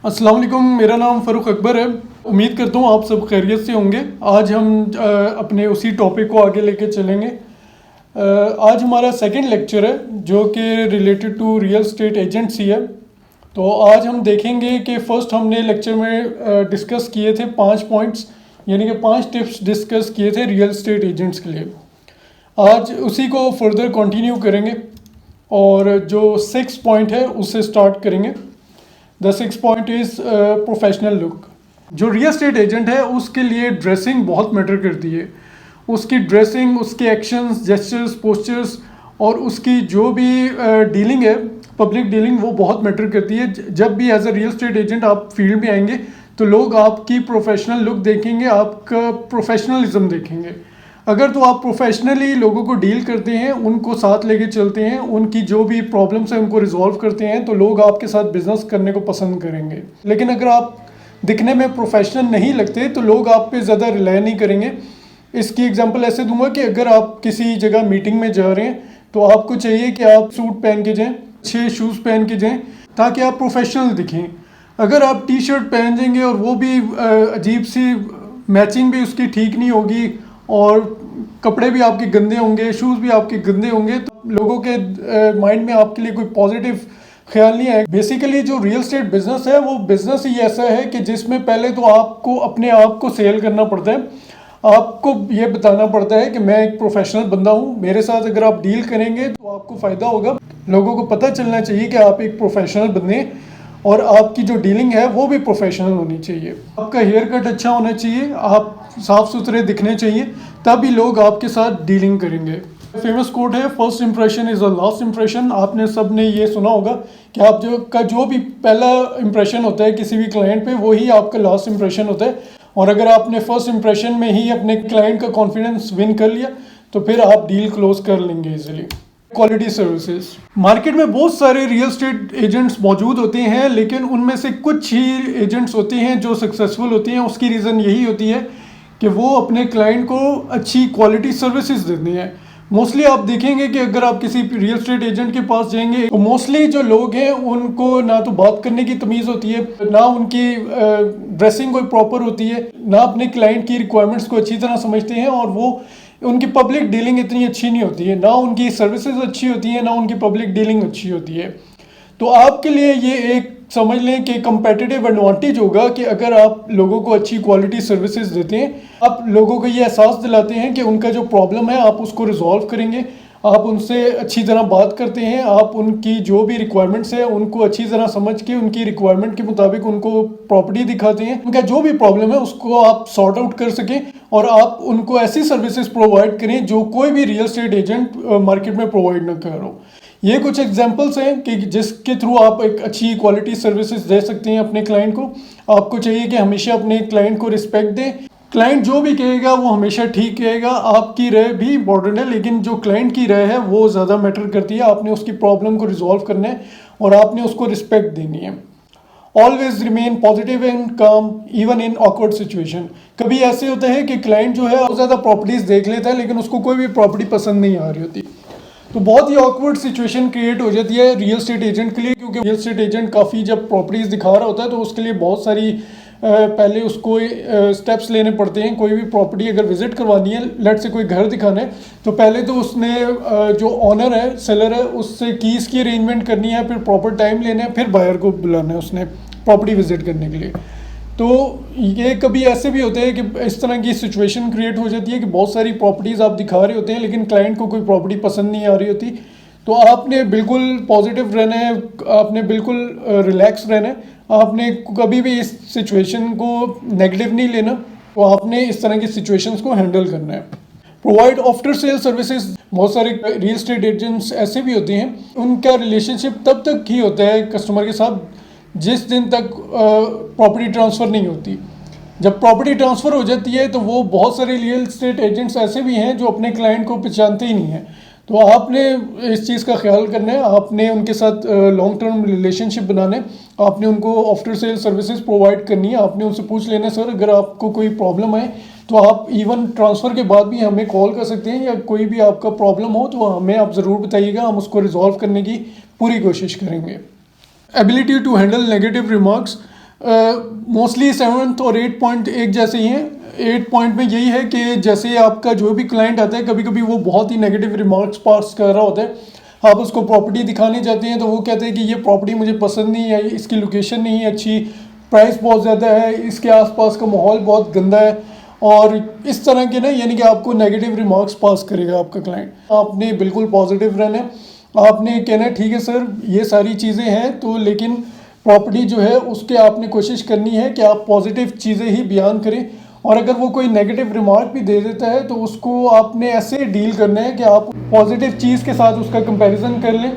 अस्सलाम वालेकुम, मेरा नाम फ़ारूक अकबर है। उम्मीद करता हूँ आप सब खैरियत से होंगे। आज हम अपने उसी टॉपिक को आगे लेके चलेंगे। आज हमारा सेकंड लेक्चर है जो कि related to real estate agency है। तो आज हम देखेंगे कि फ़र्स्ट हमने लेक्चर में डिस्कस किए थे 5 पॉइंट्स, यानी कि 5 टिप्स डिस्कस किए थे रियल एस्टेट एजेंट्स के लिए। आज उसी को फर्दर कंटिन्यू करेंगे और जो 6 पॉइंट है उससे स्टार्ट करेंगे। The 6 point is professional look. जो रियल एस्टेट एजेंट है उसके लिए ड्रेसिंग बहुत मैटर करती है। उसकी ड्रेसिंग, उसके एक्शंस, जेस्चर्स, पोस्चर्स और उसकी जो भी डीलिंग है, पब्लिक डीलिंग, वो बहुत मैटर करती है। जब भी as a real estate agent आप फील्ड में आएंगे तो लोग आपकी प्रोफेशनल लुक देखेंगे, आपका प्रोफेशनलिज्म देखेंगे। अगर तो आप प्रोफेशनली लोगों को डील करते हैं, उनको साथ लेके चलते हैं, उनकी जो भी प्रॉब्लम्स हैं उनको रिजॉल्व करते हैं, तो लोग आपके साथ बिजनेस करने को पसंद करेंगे। लेकिन अगर आप दिखने में प्रोफेशनल नहीं लगते तो लोग आप पे ज़्यादा रिलाई नहीं करेंगे। इसकी एग्जांपल ऐसे दूंगा कि अगर आप किसी जगह मीटिंग में जा रहे हैं तो आपको चाहिए कि आप सूट पहन के जाएँ, अच्छे शूज़ पहन के जाएँ, ताकि आप प्रोफेशनल दिखें। अगर आप टी शर्ट पहन जाएंगे और वो भी अजीब सी मैचिंग भी उसकी ठीक नहीं होगी और कपड़े भी आपके गंदे होंगे, शूज़ भी आपके गंदे होंगे, तो लोगों के माइंड में आपके लिए कोई पॉजिटिव ख्याल नहीं आएगा। बेसिकली जो रियल एस्टेट बिजनेस है वो बिजनेस ही ऐसा है कि जिसमें पहले तो आपको अपने आप को सेल करना पड़ता है। आपको ये बताना पड़ता है कि मैं एक प्रोफेशनल बंदा हूँ, मेरे साथ अगर आप डील करेंगे तो आपको फ़ायदा होगा। लोगों को पता चलना चाहिए कि आप एक प्रोफेशनल बंदे हैं और आपकी जो डीलिंग है वो भी प्रोफेशनल होनी चाहिए। आपका हेयर कट अच्छा होना चाहिए, आप साफ़ सुथरे दिखने चाहिए, तभी लोग आपके साथ डीलिंग करेंगे। फेमस कोट है, first impression is the last impression. आपने सब ने ये सुना होगा कि आप जो भी पहला इंप्रेशन होता है किसी भी क्लाइंट पे, वही आपका लास्ट इंप्रेशन होता है। और अगर आपने फर्स्ट इंप्रेशन में ही अपने क्लाइंट का कॉन्फिडेंस विन कर लिया तो फिर आप डील क्लोज कर लेंगे इजीली। क्वालिटी सर्विसेज, मार्केट में बहुत सारे रियल एस्टेट एजेंट्स मौजूद होते हैं, लेकिन उनमें से कुछ ही एजेंट्स होते हैं जो सक्सेसफुल होते हैं। उसकी रीज़न यही होती है कि वो अपने क्लाइंट को अच्छी क्वालिटी सर्विसेज देते हैं। मोस्टली आप देखेंगे कि अगर आप किसी रियल एस्टेट एजेंट के पास जाएंगे तो मोस्टली जो लोग हैं उनको ना तो बात करने की तमीज़ होती है, ना उनकी ड्रेसिंग कोई प्रॉपर होती है, ना अपने क्लाइंट की रिक्वायरमेंट्स को अच्छी तरह समझते हैं, और वो उनकी पब्लिक डीलिंग इतनी अच्छी नहीं होती है, ना उनकी सर्विसेज अच्छी होती हैं, ना उनकी पब्लिक डीलिंग अच्छी होती है। तो आपके लिए ये एक समझ लें कि कंपेटिटिव एडवांटेज होगा कि अगर आप लोगों को अच्छी क्वालिटी सर्विसेज देते हैं, आप लोगों को ये एहसास दिलाते हैं कि उनका जो प्रॉब्लम है आप उसको रिजॉल्व करेंगे, आप उनसे अच्छी तरह बात करते हैं, आप उनकी जो भी रिक्वायरमेंट्स है उनको अच्छी तरह समझ के उनकी रिक्वायरमेंट के मुताबिक उनको प्रॉपर्टी दिखाते हैं, उनका जो भी प्रॉब्लम है उसको आप सॉर्ट आउट कर सकें और आप उनको ऐसी सर्विसेज प्रोवाइड करें जो कोई भी रियल एस्टेट एजेंट मार्केट में प्रोवाइड ना कर रहा हो। ये कुछ एग्जांपल्स हैं कि जिसके थ्रू आप एक अच्छी क्वालिटी सर्विसेज दे सकते हैं अपने क्लाइंट को। आपको चाहिए कि हमेशा अपने क्लाइंट को रिस्पेक्ट दें। क्लाइंट जो भी कहेगा वो हमेशा ठीक कहेगा। आपकी राय भी इम्पोर्टेंट है, लेकिन जो क्लाइंट की राय है वो ज़्यादा मैटर करती है। आपने उसकी प्रॉब्लम को रिजॉल्व करना है और आपने उसको रिस्पेक्ट देनी है। ऑलवेज रिमेन पॉजिटिव एंड काम इवन इन ऑकवर्ड सिचुएशन। कभी ऐसे होता है कि क्लाइंट जो है बहुत ज़्यादा प्रॉपर्टीज़ देख लेता है लेकिन उसको कोई भी प्रॉपर्टी पसंद नहीं आ रही होती, तो बहुत ही ऑकवर्ड सिचुएशन क्रिएट हो जाती है रियल एस्टेट एजेंट के लिए, क्योंकि रियल एस्टेट एजेंट काफ़ी जब प्रॉपर्टीज़ दिखा रहा होता है तो उसके लिए बहुत सारी पहले उसको स्टेप्स लेने पड़ते हैं। कोई भी प्रॉपर्टी अगर विजिट करवानी है, लेट से कोई घर दिखाना है, तो पहले तो उसने जो ऑनर है, सेलर है, उससे कीज़ की अरेंजमेंट करनी है, फिर प्रॉपर टाइम लेना है, फिर बायर को बुलाना है उसने प्रॉपर्टी विजिट करने के लिए। तो ये कभी ऐसे भी होते हैं कि इस तरह की सिचुएशन क्रिएट हो जाती है कि बहुत सारी प्रॉपर्टीज़ आप दिखा रहे होते हैं लेकिन क्लाइंट को कोई प्रॉपर्टी पसंद नहीं आ रही होती। तो आपने बिल्कुल पॉजिटिव रहना है, आपने बिल्कुल रिलैक्स रहना है, आपने कभी भी इस सिचुएशन को नेगेटिव नहीं लेना, तो आपने इस तरह की सिचुएशंस को हैंडल करना है। Provide after sale services. बहुत सारे रियल एस्टेट एजेंट्स ऐसे भी होते हैं, उनका रिलेशनशिप तब तक ही होता है कस्टमर के साथ जिस दिन तक प्रॉपर्टी ट्रांसफ़र नहीं होती। जब प्रॉपर्टी ट्रांसफ़र हो जाती है तो वो बहुत सारे रियल एस्टेट एजेंट्स ऐसे भी हैं जो अपने क्लाइंट को पहचानते ही नहीं हैं। तो आपने इस चीज़ का ख्याल करना है, आपने उनके साथ लॉन्ग टर्म रिलेशनशिप बनाना है, आपने उनको आफ्टर सेल सर्विसेज प्रोवाइड करनी है। आपने उनसे पूछ लेना है, सर अगर आपको कोई प्रॉब्लम है तो आप इवन ट्रांसफ़र के बाद भी हमें कॉल कर सकते हैं, या कोई भी आपका प्रॉब्लम हो तो हमें आप ज़रूर बताइएगा, हम उसको रिजॉल्व करने की पूरी कोशिश करेंगे। Ability to handle negative remarks. Mostly 7th और 8 पॉइंट एक जैसे ही हैं। 8 पॉइंट में यही है कि जैसे आपका जो भी क्लाइंट आता है, कभी कभी वो बहुत ही नेगेटिव रिमार्क्स पास कर रहा होता है, आप उसको प्रॉपर्टी दिखाने जाते हैं तो वो कहते हैं कि ये प्रॉपर्टी मुझे पसंद नहीं है, इसकी लोकेशन नहीं है अच्छी, प्राइस बहुत ज़्यादा है, इसके आसपास का माहौल बहुत गंदा है, और इस तरह के ना यानी कि आपको नेगेटिव रिमार्क्स पास करेगा आपका क्लाइंट। आपने बिल्कुल पॉजिटिव रहना है, आपने कहना है ठीक है सर ये सारी चीज़ें हैं तो, लेकिन प्रॉपर्टी जो है उसके आपने कोशिश करनी है कि आप पॉजिटिव चीज़ें ही बयान करें। और अगर वो कोई नेगेटिव रिमार्क भी दे देता है तो उसको आपने ऐसे डील करना है कि आप पॉजिटिव चीज़ के साथ उसका कंपैरिजन कर लें।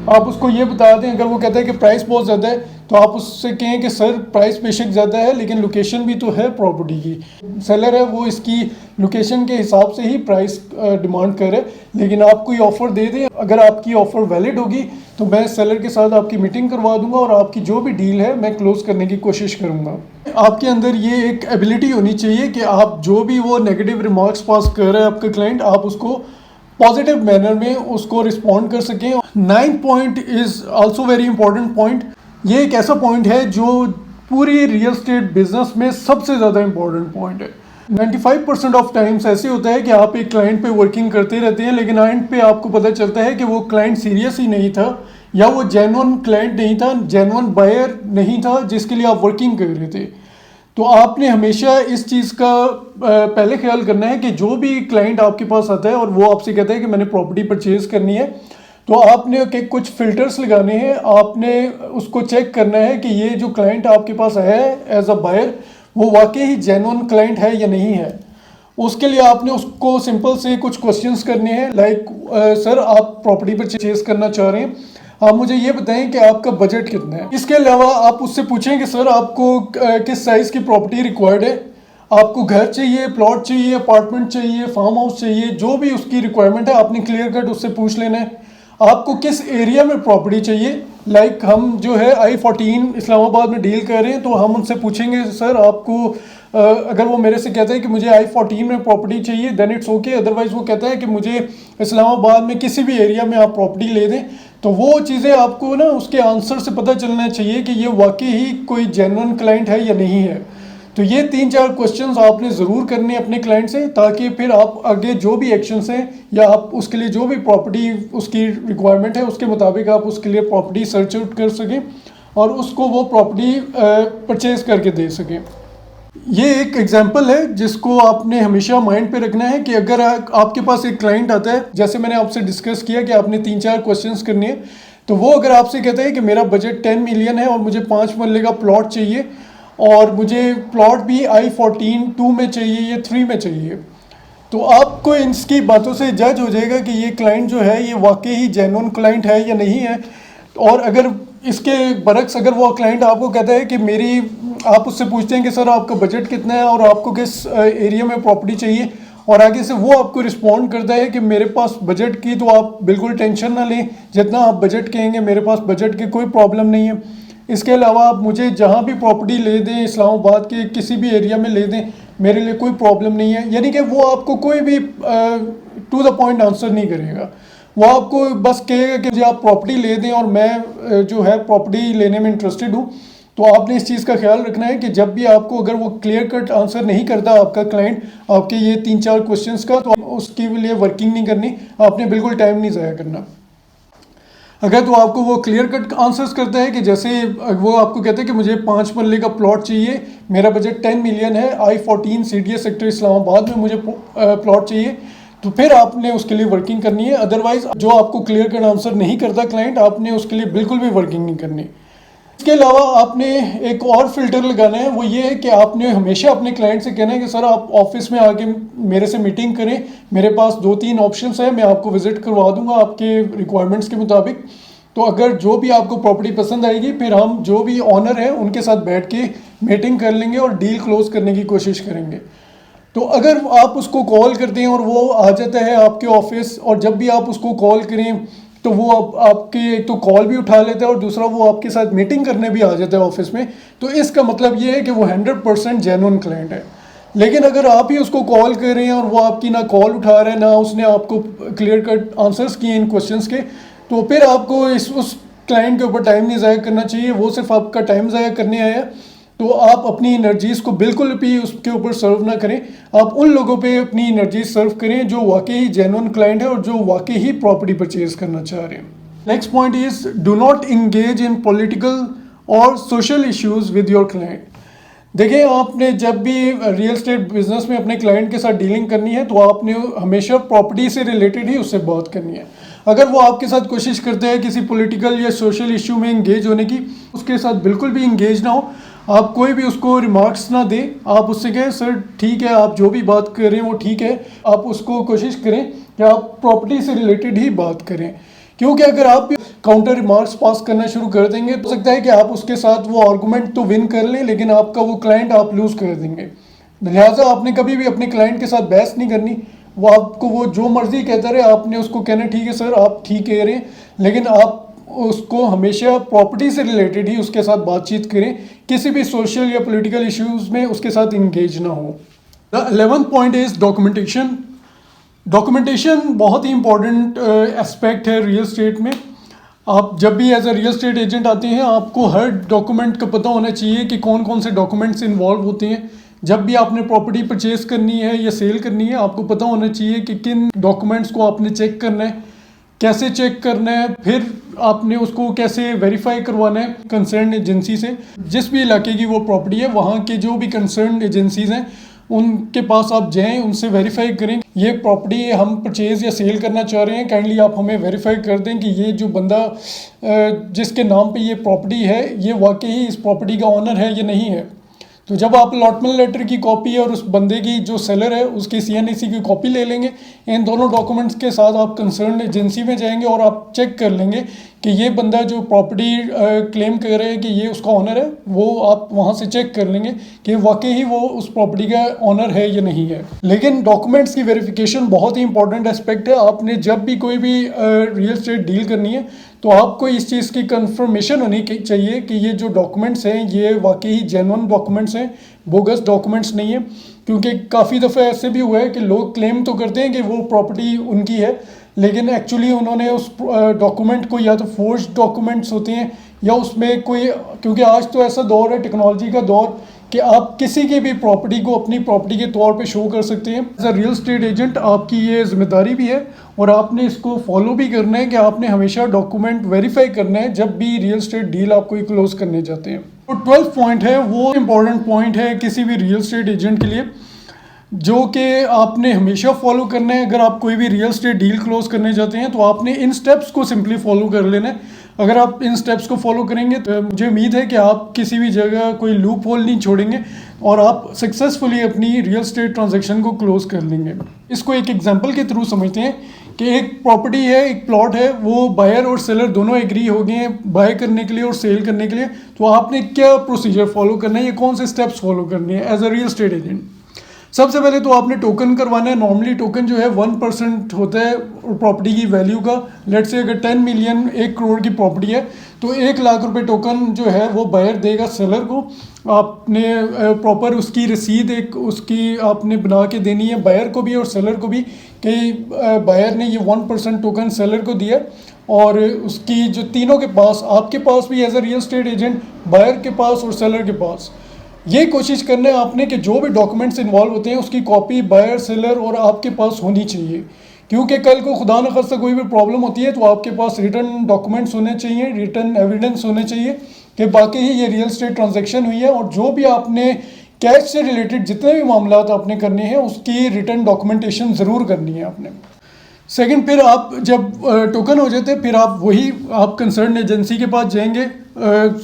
आप उसको ये बता दें, अगर वो कहता है कि प्राइस बहुत ज़्यादा है तो आप उससे कहें कि सर प्राइस बेशक ज़्यादा है लेकिन लोकेशन भी तो है प्रॉपर्टी की। सेलर है वो इसकी लोकेशन के हिसाब से ही प्राइस डिमांड करे, लेकिन आप कोई ऑफ़र दे दें, अगर आपकी ऑफ़र वैलिड होगी तो मैं सेलर के साथ आपकी मीटिंग करवा दूंगा और आपकी जो भी डील है मैं क्लोज़ करने की कोशिश करूंगा। आपके अंदर ये एक एबिलिटी होनी चाहिए कि आप जो भी वो नेगेटिव रिमार्क्स पास कर रहे हैं आपका क्लाइंट, आप उसको पॉजिटिव मैनर में उसको रिस्पॉन्ड कर सकें। 9th point is also very important point. ये एक ऐसा पॉइंट है जो पूरी रियल स्टेट बिजनेस में सबसे ज़्यादा इंपॉर्टेंट पॉइंट है। 95% ऑफ टाइम्स ऐसे होता है कि आप एक क्लाइंट पे वर्किंग करते रहते हैं लेकिन एंड पे आपको पता चलता है कि वो क्लाइंट सीरियस ही नहीं था, या वो जेन्युइन क्लाइंट नहीं था, जेन्युइन बायर नहीं था जिसके लिए आप वर्किंग कर रहे थे। तो आपने हमेशा इस चीज़ का पहले ख्याल करना है कि जो भी क्लाइंट आपके पास आता है और वो आपसे कहता है कि मैंने प्रॉपर्टी परचेज करनी है, तो आपने के कुछ फिल्टर्स लगाने हैं। आपने उसको चेक करना है कि ये जो क्लाइंट आपके पास है एज अ बायर वो वाकई ही जेन्युइन क्लाइंट है या नहीं है। उसके लिए आपने उसको सिंपल से कुछ क्वेश्चंस करने हैं, लाइक सर आप प्रॉपर्टी परचेज करना चाह रहे हैं, आप मुझे ये बताएं कि आपका बजट कितना है। इसके अलावा आप उससे पूछें कि सर आपको किस साइज़ की प्रॉपर्टी रिक्वायर्ड है, आपको घर चाहिए, प्लॉट चाहिए, अपार्टमेंट चाहिए, फार्म हाउस चाहिए, जो भी उसकी रिक्वायरमेंट है आपने क्लियर कट उससे पूछ लेना है। आपको किस एरिया में प्रॉपर्टी चाहिए, लाइक हम जो है I-14 इस्लामाबाद में डील कर रहे हैं तो हम उनसे पूछेंगे सर आपको अगर वो मेरे से कहता है कि मुझे I-14 में प्रॉपर्टी चाहिए देन इट्स ओके, अदरवाइज़ वो कहता है कि मुझे इस्लामाबाद में किसी भी एरिया में आप प्रॉपर्टी ले दें, तो वो चीज़ें आपको ना उसके आंसर से पता चलना चाहिए कि ये वाकई ही कोई जेन्युइन क्लाइंट है या नहीं है। तो ये 3-4 क्वेश्चंस आपने ज़रूर करने अपने क्लाइंट से, ताकि फिर आप आगे जो भी एक्शंस हैं या आप उसके लिए जो भी प्रॉपर्टी उसकी रिक्वायरमेंट है उसके मुताबिक आप उसके लिए प्रॉपर्टी सर्च आउट कर सकें और उसको वो प्रॉपर्टी परचेज़ करके दे सकें। ये एक एग्जांपल है जिसको आपने हमेशा माइंड पे रखना है कि अगर आपके पास एक क्लाइंट आता है, जैसे मैंने आपसे डिस्कस किया कि आपने 3-4 क्वेश्चंस करने हैं, तो वो अगर आपसे कहता है कि मेरा बजट 10 मिलियन है और मुझे 5 मरले का प्लॉट चाहिए और मुझे प्लॉट भी I-14 2 में चाहिए या 3 में चाहिए, तो आपको इसकी बातों से जज हो जाएगा कि ये क्लाइंट जो है ये वाकई ही जेन्युइन क्लाइंट है या नहीं है। और अगर इसके बरक्स अगर वो क्लाइंट आपको कहता है कि मेरी, आप उससे पूछते हैं कि सर आपका बजट कितना है और आपको किस एरिया में प्रॉपर्टी चाहिए, और आगे से वो आपको रिस्पॉन्ड करता है कि मेरे पास बजट की तो आप बिल्कुल टेंशन ना लें, जितना आप बजट कहेंगे मेरे पास बजट की कोई प्रॉब्लम नहीं है। इसके अलावा आप मुझे जहाँ भी प्रॉपर्टी ले दें, इस्लामाबाद के किसी भी एरिया में ले दें, मेरे लिए कोई प्रॉब्लम नहीं है। यानी कि वो आपको कोई भी टू द पॉइंट आंसर नहीं करेगा, वो आपको बस कहेगा कि मुझे आप प्रॉपर्टी ले दें और मैं जो है प्रॉपर्टी लेने में इंटरेस्टेड हूँ। तो आपने इस चीज़ का ख्याल रखना है कि जब भी आपको अगर वो क्लियर कट आंसर नहीं करता आपका क्लाइंट आपके ये 3-4 क्वेश्चंस का, तो उसके लिए वर्किंग नहीं करनी, आपने बिल्कुल टाइम नहीं ज़ाया करना। अगर तो आपको वो क्लियर कट आंसर्स करता है कि जैसे वो आपको कहते हैं कि मुझे 5 मरले का प्लॉट चाहिए, मेरा बजट 10 मिलियन है, I-14 CDS सेक्टर इस्लामाबाद में मुझे प्लॉट चाहिए, तो फिर आपने उसके लिए वर्किंग करनी है। अदरवाइज जो आपको क्लियर कट आंसर नहीं करता क्लाइंट, आपने उसके लिए बिल्कुल भी वर्किंग नहीं करनी। इसके अलावा आपने एक और फिल्टर लगाना है, वो ये है कि आपने हमेशा अपने क्लाइंट से कहना है कि सर आप ऑफिस में आके मेरे से मीटिंग करें, मेरे पास 2-3 ऑप्शंस हैं, मैं आपको विजिट करवा दूंगा आपके रिक्वायरमेंट्स के मुताबिक। तो अगर जो भी आपको प्रॉपर्टी पसंद आएगी फिर हम जो भी ऑनर हैं उनके साथ बैठ के मीटिंग कर लेंगे और डील क्लोज करने की कोशिश करेंगे। तो अगर आप उसको कॉल करते हैं और वो आ जाता है आपके ऑफिस, और जब भी आप उसको कॉल करें तो वो आपकी एक तो कॉल भी उठा लेता है और दूसरा वो आपके साथ मीटिंग करने भी आ जाता है ऑफिस में, तो इसका मतलब ये है कि वो 100% जेन्युइन क्लाइंट है। लेकिन अगर आप ही उसको कॉल कर रहे हैं और वो आपकी ना कॉल उठा रहा है ना उसने आपको क्लियर कट आंसर्स किए इन क्वेश्चंस के, तो फिर आपको उस क्लाइंट के ऊपर टाइम नहीं ज़ाया करना चाहिए, वो सिर्फ आपका टाइम ज़ाया करने आया। तो आप अपनी एनर्जीज़ को बिल्कुल भी उसके ऊपर सर्व ना करें। आप उन लोगों पे अपनी एनर्जी सर्व करें जो वाकई जेन्युइन क्लाइंट है और जो वाकई ही प्रॉपर्टी परचेज करना चाह रहे हैं। Next point is do not engage in political और social issues with your client. देखिए, आपने जब भी रियल एस्टेट बिजनेस में अपने क्लाइंट के साथ डीलिंग करनी है तो आपने हमेशा प्रॉपर्टी से रिलेटेड ही उससे बात करनी है। अगर वो आपके साथ कोशिश करते हैं किसी पॉलिटिकल या सोशल इशू में इंगेज होने की, उसके साथ बिल्कुल भी इंगेज ना हो। आप कोई भी उसको रिमार्क्स ना दें, आप उससे कहें सर ठीक है, आप जो भी बात कर रहे हैं वो ठीक है। आप उसको कोशिश करें कि आप प्रॉपर्टी से रिलेटेड ही बात करें, क्योंकि अगर आप काउंटर रिमार्क्स पास करना शुरू कर देंगे तो हो सकता है कि आप उसके साथ वो आर्गूमेंट तो विन कर लें, लेकिन आपका वो क्लाइंट आप लूज़ कर देंगे। लिहाजा आपने कभी भी अपने क्लाइंट के साथ बहस नहीं करनी। वो आपको वो जो मर्जी कहता रहे, आपने उसको कहना ठीक है सर आप ठीक कह रहे हैं, लेकिन आप उसको हमेशा प्रॉपर्टी से रिलेटेड ही उसके साथ बातचीत करें। किसी भी सोशल या पॉलिटिकल इश्यूज़ में उसके साथ इंगेज ना हो। The 11th point is documentation. Documentation बहुत ही इंपॉर्टेंट एस्पेक्ट है रियल एस्टेट में। आप जब भी as a real estate agent आते हैं, आपको हर डॉक्यूमेंट का पता होना चाहिए कि कौन कौन से डॉक्यूमेंट्स इन्वॉल्व होते हैं। जब भी आपने प्रॉपर्टी परचेज करनी है या सेल करनी है, आपको पता होना चाहिए कि किन डॉक्यूमेंट्स को आपने चेक करना है, कैसे चेक करना है, फिर आपने उसको कैसे वेरीफाई करवाना है कंसर्न एजेंसी से। जिस भी इलाके की वो प्रॉपर्टी है, वहाँ के जो भी कंसर्न एजेंसीज हैं उनके पास आप जाएं, उनसे वेरीफाई करें ये प्रॉपर्टी हम परचेज़ या सेल करना चाह रहे हैं, काइंडली आप हमें वेरीफाई कर दें कि ये जो बंदा जिसके नाम पे ये प्रॉपर्टी है ये वाकई इस प्रॉपर्टी का ऑनर है या नहीं है। तो जब आप अलॉटमेंट लेटर की कॉपी और उस बंदे की जो सेलर है उसकी CNAC की कॉपी ले लेंगे, इन दोनों डॉक्यूमेंट्स के साथ आप कंसर्न एजेंसी में जाएंगे और आप चेक कर लेंगे कि ये बंदा जो प्रॉपर्टी क्लेम कर रहे हैं कि ये उसका ऑनर है, वो आप वहाँ से चेक कर लेंगे कि वाकई ही वो उस प्रॉपर्टी का ऑनर है या नहीं है। लेकिन डॉक्यूमेंट्स की वेरिफिकेशन बहुत ही इंपॉर्टेंट एस्पेक्ट है। आपने जब भी कोई भी रियल एस्टेट डील करनी है तो आपको इस चीज़ की कंफर्मेशन होनी चाहिए कि ये जो डॉक्यूमेंट्स हैं ये वाकई जेन्युइन डॉक्यूमेंट्स हैं, बोगस डॉक्यूमेंट्स नहीं है। क्योंकि काफ़ी दफ़ा ऐसे भी हुआ है कि लोग क्लेम तो करते हैं कि वो प्रॉपर्टी उनकी है, लेकिन एक्चुअली उन्होंने उस डॉक्यूमेंट को या तो फोर्ज डॉक्यूमेंट्स होते हैं या उसमें कोई, क्योंकि आज तो ऐसा दौर है टेक्नोलॉजी का दौर कि आप किसी की भी प्रॉपर्टी को अपनी प्रॉपर्टी के तौर पे शो कर सकते हैं। As a real estate agent आपकी ये जिम्मेदारी भी है और आपने इसको फॉलो भी करना है कि आपने हमेशा डॉक्यूमेंट वेरीफाई करना है जब भी रियल एस्टेट डील आप कोई क्लोज करने जाते हैं। तो 12th पॉइंट है वो इम्पॉर्टेंट पॉइंट है किसी भी रियल एस्टेट एजेंट के लिए, जो कि आपने हमेशा फॉलो करना है। अगर आप कोई भी रियल एस्टेट डील क्लोज करने जाते हैं तो आपने इन स्टेप्स को सिंपली फॉलो कर लेना है। अगर आप इन स्टेप्स को फॉलो करेंगे तो मुझे उम्मीद है कि आप किसी भी जगह कोई लूप होल नहीं छोड़ेंगे और आप सक्सेसफुली अपनी रियल एस्टेट ट्रांजैक्शन को क्लोज कर लेंगे। इसको एक एग्जांपल के थ्रू समझते हैं कि एक प्रॉपर्टी है, एक प्लॉट है, वो बायर और सेलर दोनों एग्री हो गए हैं बाय करने के लिए और सेल करने के लिए। तो आपने क्या प्रोसीजर फॉलो करना है, ये कौन से स्टेप्स फॉलो करने हैं as a real estate agent. सबसे पहले तो आपने टोकन करवाना है। नॉर्मली टोकन जो है 1% होता है प्रॉपर्टी की वैल्यू का। लेट से अगर 10 मिलियन 1 करोड़ की प्रॉपर्टी है तो 1 लाख रुपए टोकन जो है वो बायर देगा सेलर को। आपने प्रॉपर उसकी रसीद एक उसकी आपने बना के देनी है बायर को भी और सेलर को भी कि बायर ने ये 1% टोकन सेलर को दिया और उसकी जो तीनों के पास, आपके पास भी as a real estate agent, buyer के पास और सेलर के पास, ये कोशिश करना है आपने कि जो भी डॉक्यूमेंट्स इन्वॉल्व होते हैं उसकी कॉपी बायर, सेलर और आपके पास होनी चाहिए। क्योंकि कल को खुदा न खास्ता कोई भी प्रॉब्लम होती है तो आपके पास रिटर्न डॉक्यूमेंट्स होने चाहिए, रिटर्न एविडेंस होने चाहिए कि बाकी ही ये रियल एस्टेट ट्रांजैक्शन हुई है। और जो भी आपने कैश से रिलेटेड जितने भी मामला आपने करने हैं उसकी रिटर्न डॉक्यूमेंटेशन ज़रूर करनी है आपने। सेकंड, फिर आप जब टोकन हो जाते हैं फिर आप कंसर्न एजेंसी के पास जाएंगे।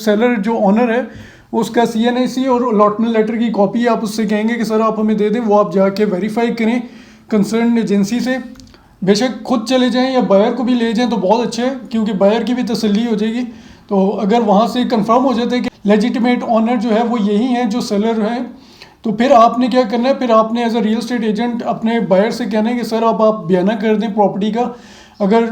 सेलर जो ऑनर है उसका CNAC और अलॉटमेंट लेटर की कॉपी आप उससे कहेंगे कि सर आप हमें दे दें। वो आप जाके वेरीफाई करें कंसर्न एजेंसी से। बेशक खुद चले जाएं या बायर को भी ले जाएं तो बहुत अच्छा है, क्योंकि बायर की भी तसल्ली हो जाएगी। तो अगर वहाँ से कंफर्म हो जाता है कि लेजिटिमेट ऑनर जो है वो यही है जो सेलर है, तो फिर आपने क्या करना है, फिर आपने as a real estate agent अपने बायर से कहना है कि सर आप बयाना कर दें प्रॉपर्टी का। अगर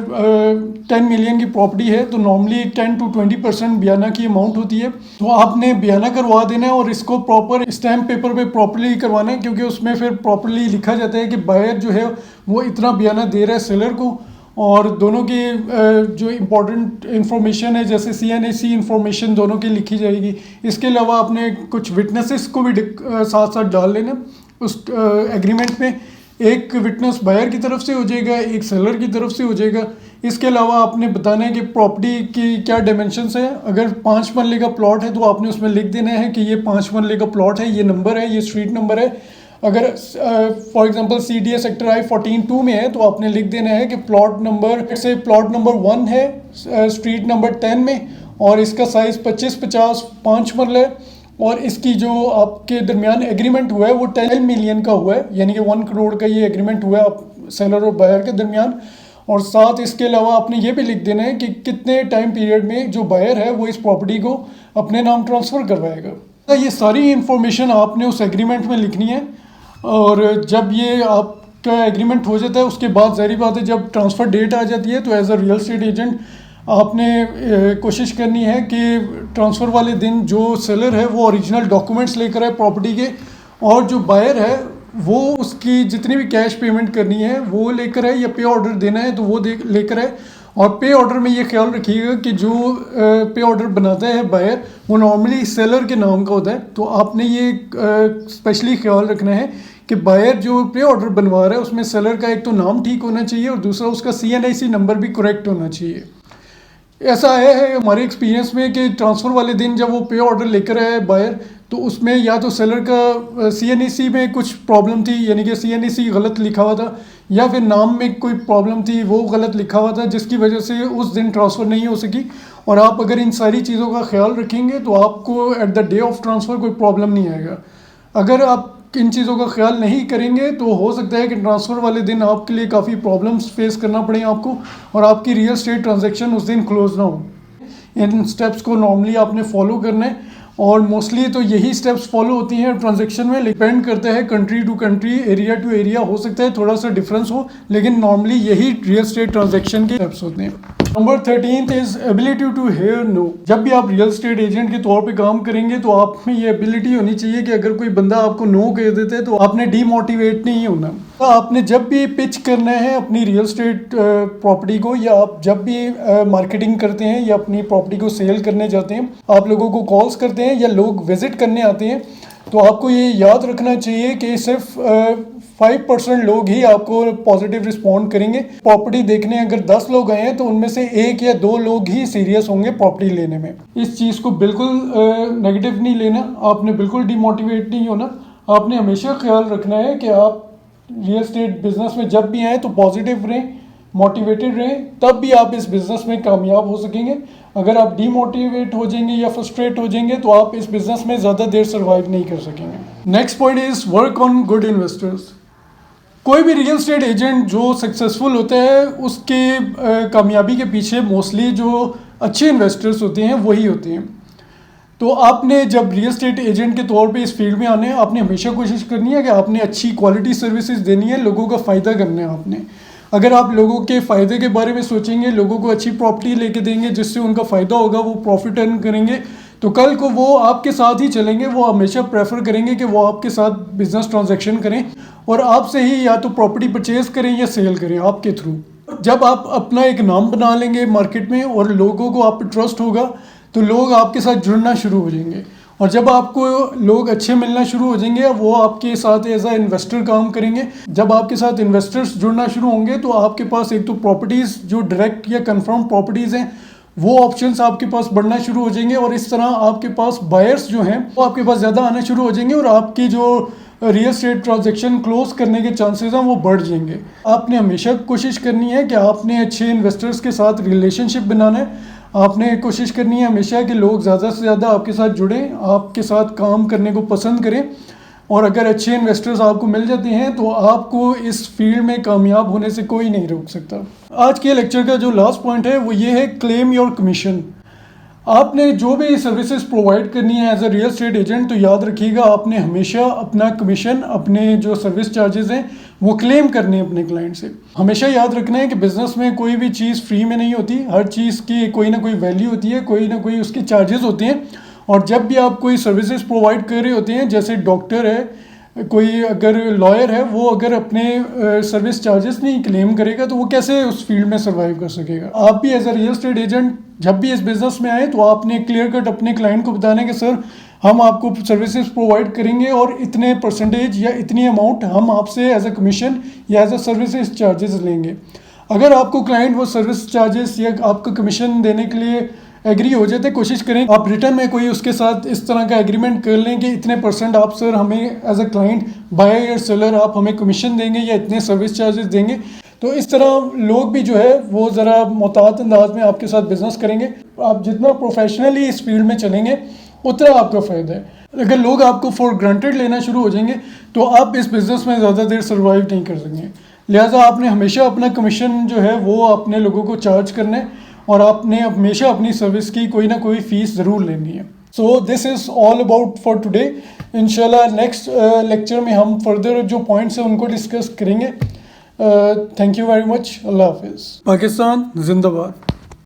10 मिलियन की प्रॉपर्टी है तो नॉर्मली 10 to 20% बयाना की अमाउंट होती है। तो आपने बयाना करवा देना है और इसको प्रॉपर स्टैम्प पेपर पे प्रॉपर्ली करवाना है, क्योंकि उसमें फिर प्रॉपर्ली लिखा जाता है कि बायर जो है वो इतना बयाना दे रहा है सेलर को और दोनों की जो इम्पोर्टेंट इंफॉर्मेशन है जैसे CNAC इंफॉर्मेशन दोनों की लिखी जाएगी। इसके अलावा आपने कुछ विटनेसेस को भी साथ साथ डाल लेना उस एग्रीमेंट में। एक विटनेस बायर की तरफ से हो जाएगा, एक सेलर की तरफ से हो जाएगा। इसके अलावा आपने बताना है कि प्रॉपर्टी की क्या डायमेंशंस है। अगर 5 मरले का प्लॉट है तो आपने उसमें लिख देना है कि ये 5 मरले का प्लॉट है, ये नंबर है, ये स्ट्रीट नंबर है। अगर for example CDA sector I-14-2 में है तो आपने लिख देना है कि प्लॉट नंबर 1 है स्ट्रीट नंबर 10 में, और इसका साइज़ 25-50 5 मरला है, और इसकी जो आपके दरमियान एग्रीमेंट हुआ है वो 10 मिलियन का हुआ है, यानी कि 1 करोड़ का ये एग्रीमेंट हुआ है आप सेलर और बायर के दरमियान। और साथ इसके अलावा आपने ये भी लिख देना है कि कितने टाइम पीरियड में जो बायर है वो इस प्रॉपर्टी को अपने नाम ट्रांसफ़र करवाएगा। तो ये सारी इन्फॉर्मेशन आपने उस एग्रीमेंट में लिखनी है। और जब ये आपका एग्रीमेंट हो जाता है उसके बाद ज़ाहिर बात है जब ट्रांसफ़र डेट आ जाती है तो as a real estate agent आपने कोशिश करनी है कि ट्रांसफ़र वाले दिन जो सेलर है वो ओरिजिनल डॉक्यूमेंट्स लेकर आए प्रॉपर्टी के, और जो बायर है वो उसकी जितनी भी कैश पेमेंट करनी है वो लेकर आए, या पे ऑर्डर देना है तो वो लेकर आए। और पे ऑर्डर में ये ख्याल रखिएगा कि जो पे ऑर्डर बनाता है बायर वो नॉर्मली सेलर के नाम का होता है। तो आपने ये स्पेशली ख्याल रखना है कि बायर जो पे ऑर्डर बनवा रहा है उसमें सेलर का एक तो नाम ठीक होना चाहिए और दूसरा उसका CNIC नंबर भी करेक्ट होना चाहिए। ऐसा है हमारे एक्सपीरियंस में कि ट्रांसफ़र वाले दिन जब वो पे ऑर्डर लेकर आए बायर तो उसमें या तो सेलर का CNAC में कुछ प्रॉब्लम थी, यानी कि CNAC गलत लिखा हुआ था, या फिर नाम में कोई प्रॉब्लम थी वो गलत लिखा हुआ था, जिसकी वजह से उस दिन ट्रांसफ़र नहीं हो सकी। और आप अगर इन सारी चीज़ों का ख्याल रखेंगे तो आपको at the day of transfer कोई प्रॉब्लम नहीं आएगा। अगर आप इन चीज़ों का ख्याल नहीं करेंगे तो हो सकता है कि ट्रांसफ़र वाले दिन आपके लिए काफ़ी प्रॉब्लम्स फेस करना पड़े आपको, और आपकी रियल एस्टेट ट्रांजैक्शन उस दिन क्लोज ना हो। इन स्टेप्स को नॉर्मली आपने फॉलो करना है, और मोस्टली तो यही स्टेप्स फॉलो होती हैं ट्रांजैक्शन में। डिपेंड करता है country to country, area to area, हो सकता है थोड़ा सा डिफरेंस हो, लेकिन नॉर्मली यही रियल एस्टेट ट्रांजैक्शन के स्टेप्स होते हैं। Number 13 is ability to hear no. जब भी आप रियल एस्टेट एजेंट के तौर पे काम करेंगे तो आप में ये एबिलिटी होनी चाहिए कि अगर कोई बंदा आपको नो कह देता है तो आपने डीमोटिवेट नहीं होना। तो आपने जब भी पिच करना है अपनी रियल एस्टेट प्रॉपर्टी को, या आप जब भी मार्केटिंग करते हैं या अपनी प्रॉपर्टी को सेल करने जाते हैं, आप लोगों को कॉल्स करते हैं या लोग विजिट करने आते हैं, तो आपको ये याद रखना चाहिए कि सिर्फ 5% लोग ही आपको पॉजिटिव रिस्पॉन्ड करेंगे। प्रॉपर्टी देखने अगर 10 लोग आए हैं तो उनमें से 1 या 2 लोग ही सीरियस होंगे प्रॉपर्टी लेने में। इस चीज़ को बिल्कुल नेगेटिव नहीं लेना, आपने बिल्कुल डिमोटिवेट नहीं होना। आपने हमेशा ख्याल रखना है कि आप रियल एस्टेट बिजनेस में जब भी आए तो पॉजिटिव रहें, मोटिवेटेड रहें, तब भी आप इस बिज़नेस में कामयाब हो सकेंगे। अगर आप डीमोटिवेट हो जाएंगे या फ्रस्ट्रेट हो जाएंगे तो आप इस बिज़नेस में ज़्यादा देर सर्वाइव नहीं कर सकेंगे। Next point is work on good investors. कोई भी रियल एस्टेट एजेंट जो सक्सेसफुल होता है उसके कामयाबी के पीछे मोस्टली जो अच्छे इन्वेस्टर्स होते हैं वही होते हैं। तो आपने जब रियल एस्टेट एजेंट के तौर पे इस फील्ड में आने आपने हमेशा कोशिश करनी है कि आपने अच्छी क्वालिटी सर्विसेज देनी है, लोगों का फ़ायदा करना है आपने। अगर आप लोगों के फ़ायदे के बारे में सोचेंगे, लोगों को अच्छी प्रॉपर्टी लेके देंगे जिससे उनका फ़ायदा होगा, वो प्रॉफिट अर्न करेंगे, तो कल को वो आपके साथ ही चलेंगे। वो हमेशा प्रेफर करेंगे कि वो आपके साथ बिजनेस ट्रांजैक्शन करें और आपसे ही या तो प्रॉपर्टी परचेज करें या सेल करें आपके थ्रू। जब आप अपना एक नाम बना लेंगे मार्केट में और लोगों को आप पर ट्रस्ट होगा तो लोग आपके साथ जुड़ना शुरू हो जाएंगे, और जब आपको लोग अच्छे मिलना शुरू हो जाएंगे वो आपके साथ एज अ इन्वेस्टर काम करेंगे। जब आपके साथ इन्वेस्टर्स जुड़ना शुरू होंगे तो आपके पास एक तो प्रॉपर्टीज़ जो डायरेक्ट या कंफर्म प्रॉपर्टीज़ हैं वो ऑप्शंस आपके पास बढ़ना शुरू हो जाएंगे, और इस तरह आपके पास बायर्स जो हैं वो आपके पास ज़्यादा आना शुरू हो जाएंगे और आपकी जो रियल एस्टेट ट्रांजैक्शन क्लोज करने के चांसेस हैं वो बढ़ जाएंगे। आपने हमेशा कोशिश करनी है कि आपने अच्छे इन्वेस्टर्स के साथ रिलेशनशिप बनाना है। आपने कोशिश करनी है हमेशा कि लोग ज़्यादा से ज़्यादा आपके साथ जुड़ें, आपके साथ काम करने को पसंद करें, और अगर अच्छे इन्वेस्टर्स आपको मिल जाते हैं तो आपको इस फील्ड में कामयाब होने से कोई नहीं रोक सकता। आज के लेक्चर का जो लास्ट पॉइंट है वो ये है, क्लेम योर कमीशन। आपने जो भी सर्विसेज प्रोवाइड करनी है as a real estate agent तो याद रखिएगा आपने हमेशा अपना कमीशन, अपने जो सर्विस चार्जेस हैं वो क्लेम करने हैं अपने क्लाइंट से। हमेशा याद रखना है कि बिज़नेस में कोई भी चीज़ फ्री में नहीं होती, हर चीज़ की कोई ना कोई वैल्यू होती है, कोई ना कोई उसके चार्जेस होते हैं। और जब भी आप कोई सर्विसेज प्रोवाइड कर रहे होते हैं, जैसे डॉक्टर है, कोई अगर लॉयर है वो अगर अपने सर्विस चार्जेस नहीं क्लेम करेगा तो वो कैसे उस फील्ड में सर्वाइव कर सकेगा। आप भी as a real estate agent जब भी इस बिज़नेस में आए तो आपने क्लियर कट अपने क्लाइंट को बताना है कि सर हम आपको सर्विसेज प्रोवाइड करेंगे और इतने परसेंटेज या इतनी अमाउंट हम आपसे एज अ कमीशन या एज अ सर्विसेज चार्जेस लेंगे। अगर आपको क्लाइंट वो सर्विस चार्जेस या आपको कमीशन देने के लिए एग्री हो जाते, कोशिश करें आप रिटर्न में कोई उसके साथ इस तरह का एग्रीमेंट कर लें कि इतने परसेंट आप सर हमें एज अ क्लाइंट बायर या सेलर आप हमें कमीशन देंगे या इतने सर्विस चार्जेस देंगे। तो इस तरह लोग भी जो है वो ज़रा मुहतात अंदाज में आपके साथ बिजनेस करेंगे। आप जितना प्रोफेशनली इस फील्ड में चलेंगे उतना आपका फ़ायदा है। अगर लोग आपको फॉर ग्रांटेड लेना शुरू हो जाएंगे तो आप इस बिज़नेस में ज़्यादा देर सर्वाइव नहीं कर सकेंगे। लिहाजा आपने हमेशा अपना कमीशन जो है वो अपने लोगों को चार्ज करना है और आपने हमेशा अपनी सर्विस की कोई ना कोई फ़ीस ज़रूर लेनी है। So this is all about for today. इंशाल्लाह नेक्स्ट लेक्चर में हम फर्दर जो पॉइंट्स हैं उनको डिस्कस करेंगे। Thank you very much. अल्लाह हाफिज़। पाकिस्तान जिंदाबाद।